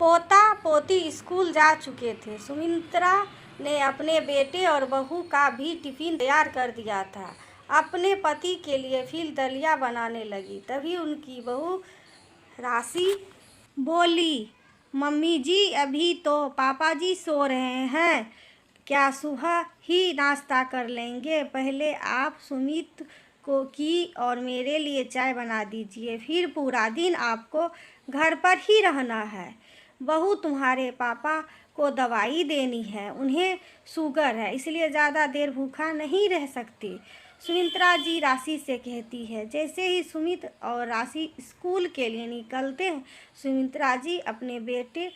पोता पोती स्कूल जा चुके थे। सुमित्रा ने अपने बेटे और बहू का भी टिफिन तैयार कर दिया था। अपने पति के लिए फिर दलिया बनाने लगी। तभी उनकी बहू राशि बोली, मम्मी जी अभी तो पापा जी सो रहे हैं, क्या सुबह ही नाश्ता कर लेंगे? पहले आप सुमित को की और मेरे लिए चाय बना दीजिए, फिर पूरा दिन आपको घर पर ही रहना है। बहू तुम्हारे पापा को दवाई देनी है, उन्हें शुगर है, इसलिए ज़्यादा देर भूखा नहीं रह सकती, सुमित्रा जी राशि से कहती है। जैसे ही सुमित और राशि स्कूल के लिए निकलते हैं, सुमित्रा जी अपने बेटे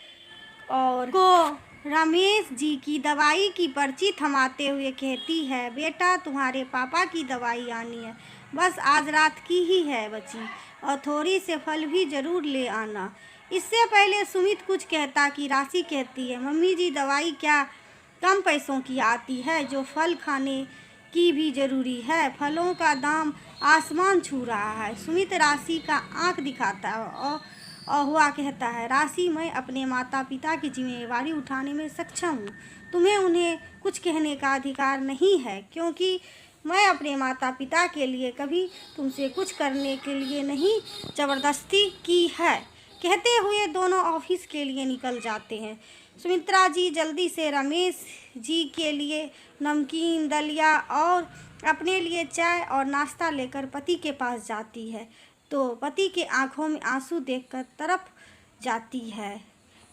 और को रमेश जी की दवाई की पर्ची थमाते हुए कहती है, बेटा तुम्हारे पापा की दवाई आनी है, बस आज रात की ही है बची, और थोड़ी से फल भी ज़रूर ले आना। इससे पहले सुमित कुछ कहता कि राशि कहती है, मम्मी जी दवाई क्या कम पैसों की आती है, जो फल खाने की भी ज़रूरी है, फलों का दाम आसमान छू रहा है। सुमित राशि का आंख दिखाता है और हुआ कहता है, राशि मैं अपने माता पिता की जिम्मेवारी उठाने में सक्षम हूँ, तुम्हें उन्हें कुछ कहने का अधिकार नहीं है, क्योंकि मैं अपने माता पिता के लिए कभी तुमसे कुछ करने के लिए नहीं ज़बरदस्ती की है। कहते हुए दोनों ऑफिस के लिए निकल जाते हैं। सुमित्रा जी जल्दी से रमेश जी के लिए नमकीन, दलिया और अपने लिए चाय और नाश्ता लेकर पति के पास जाती है, तो पति के आंखों में आंसू देखकर तड़प जाती है।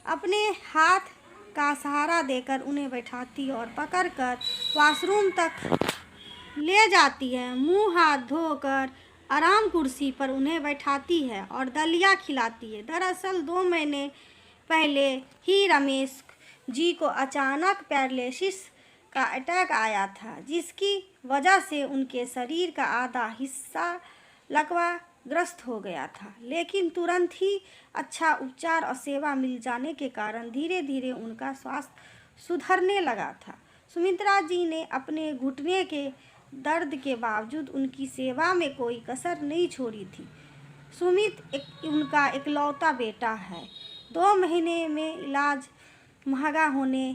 अपने हाथ का सहारा देकर उन्हें बैठाती और पकड़कर वॉशरूम तक ले जाती है। मुंह हाथ धोकर आराम कुर्सी पर उन्हें बैठाती है और दलिया खिलाती है। दरअसल 2 महीने पहले ही रमेश जी को अचानक पैरालिसिस का अटैक आया था, जिसकी वजह से उनके शरीर का आधा हिस्सा लकवाग्रस्त हो गया था। लेकिन तुरंत ही अच्छा उपचार और सेवा मिल जाने के कारण धीरे धीरे उनका स्वास्थ्य सुधरने लगा था। सुमित्रा जी ने अपने घुटने के दर्द के बावजूद उनकी सेवा में कोई कसर नहीं छोड़ी थी। सुमित उनका इकलौता बेटा है। 2 महीने में इलाज महंगा होने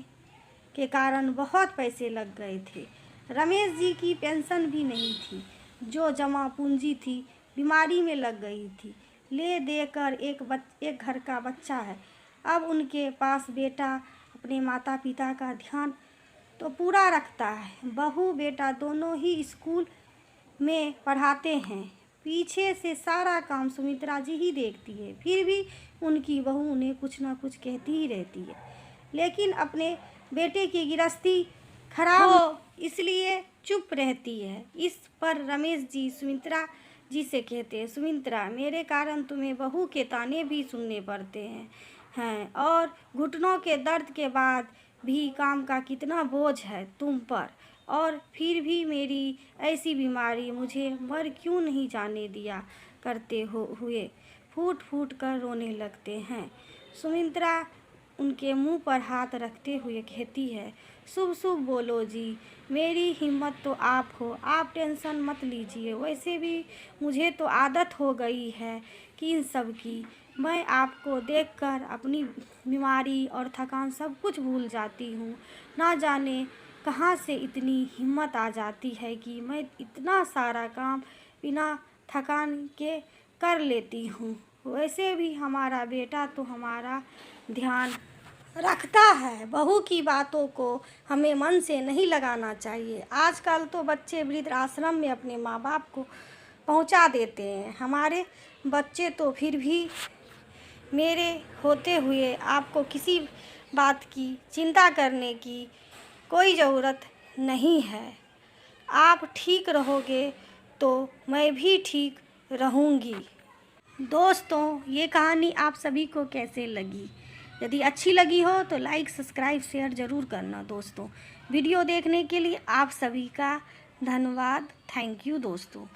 के कारण बहुत पैसे लग गए थे। रमेश जी की पेंशन भी नहीं थी, जो जमा पूंजी थी बीमारी में लग गई थी। ले देकर एक घर का बच्चा है। अब उनके पास बेटा अपने माता पिता का ध्यान तो पूरा रखता है, बहू बेटा दोनों ही स्कूल में पढ़ाते हैं। पीछे से सारा काम सुमित्रा जी ही देखती है, फिर भी उनकी बहू उन्हें कुछ ना कुछ कहती ही रहती है। लेकिन अपने बेटे की गृहस्थी खराब हो इसलिए चुप रहती है। इस पर रमेश जी सुमित्रा जी से कहते हैं, सुमित्रा मेरे कारण तुम्हें बहू के ताने भी सुनने पड़ते हैं और घुटनों के दर्द के बाद भी काम का कितना बोझ है तुम पर, और फिर भी मेरी ऐसी बीमारी मुझे मर क्यों नहीं जाने दिया करते हुए फूट फूट कर रोने लगते हैं। सुमित्रा उनके मुंह पर हाथ रखते हुए कहती है, शुभ शुभ बोलो जी, मेरी हिम्मत तो आप हो, आप टेंशन मत लीजिए। वैसे भी मुझे तो आदत हो गई है कि इन सब की, मैं आपको देखकर अपनी बीमारी और थकान सब कुछ भूल जाती हूँ। ना जाने कहाँ से इतनी हिम्मत आ जाती है कि मैं इतना सारा काम बिना थकान के कर लेती हूँ। वैसे भी हमारा बेटा तो हमारा ध्यान रखता है, बहू की बातों को हमें मन से नहीं लगाना चाहिए। आजकल तो बच्चे वृद्धाश्रम में अपने माँ बाप को पहुंचा देते हैं, हमारे बच्चे तो फिर भी मेरे होते हुए आपको किसी बात की चिंता करने की कोई ज़रूरत नहीं है। आप ठीक रहोगे तो मैं भी ठीक रहूँगी। दोस्तों, ये कहानी आप सभी को कैसे लगी? यदि अच्छी लगी हो तो लाइक, सब्सक्राइब, शेयर ज़रूर करना दोस्तों। वीडियो देखने के लिए आप सभी का धन्यवाद। थैंक यू दोस्तों।